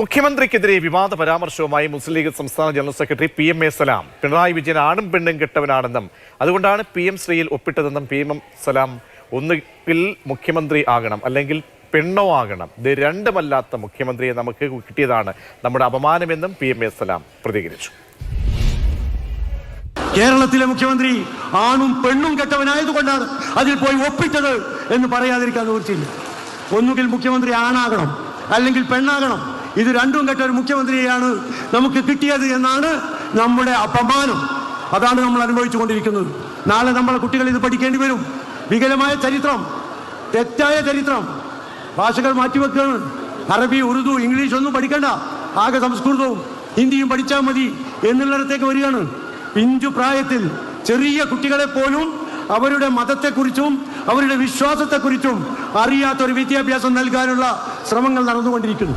മുഖ്യമന്ത്രിക്കെതിരെ വിവാദ പരാമർശവുമായി മുസ്ലിം ലീഗ് സംസ്ഥാന ജനറൽ സെക്രട്ടറി PM സലാം പിണറായി വിജയൻ ആണും പെണ്ണും കെട്ടവനാണെന്നും അതുകൊണ്ടാണ് PM ശ്രീയിൽ ഒപ്പിട്ടതെന്നും PM സലാം ഒന്നുകിൽ മുഖ്യമന്ത്രി ആകണം അല്ലെങ്കിൽ പെണ്ണോ ആകണം, ഇത് രണ്ടുമല്ലാത്ത മുഖ്യമന്ത്രിയെ നമുക്ക് കിട്ടിയതാണ് നമ്മുടെ അപമാനമെന്നും PM സലാം പ്രതികരിച്ചു. കേരളത്തിലെ മുഖ്യമന്ത്രി ആണും പെണ്ണും കെട്ടവനായതുകൊണ്ടാണ് അതിൽ പോയി ഒപ്പിട്ടത് എന്ന് പറയാതിരിക്കാൻ നിവൃത്തിയില്ല. ഒന്നുകിൽ മുഖ്യമന്ത്രി ആണാകണം അല്ലെങ്കിൽ പെണ്ണാകണം, ഇത് രണ്ടും കെട്ട ഒരു മുഖ്യമന്ത്രിയെയാണ് നമുക്ക് കിട്ടിയത് എന്നാണ് നമ്മുടെ അപമാനം. അതാണ് നമ്മൾ അനുഭവിച്ചു കൊണ്ടിരിക്കുന്നത്. നാളെ നമ്മളെ കുട്ടികൾ ഇത് പഠിക്കേണ്ടി വരും. വികലമായ ചരിത്രം, തെറ്റായ ചരിത്രം, ഭാഷകൾ മാറ്റിവെക്കുകയാണ്. അറബി, ഉറുദു, ഇംഗ്ലീഷ് ഒന്നും പഠിക്കണ്ട, ആകെ സംസ്കൃതവും ഹിന്ദിയും പഠിച്ചാൽ മതി എന്നുള്ളിടത്തേക്ക് വരികയാണ്. പിഞ്ചു പ്രായത്തിൽ ചെറിയ കുട്ടികളെ പോലും അവരുടെ മതത്തെക്കുറിച്ചും അവരുടെ വിശ്വാസത്തെക്കുറിച്ചും അറിയാത്തൊരു വിദ്യാഭ്യാസം നൽകാനുള്ള ശ്രമങ്ങൾ നടന്നുകൊണ്ടിരിക്കുന്നു.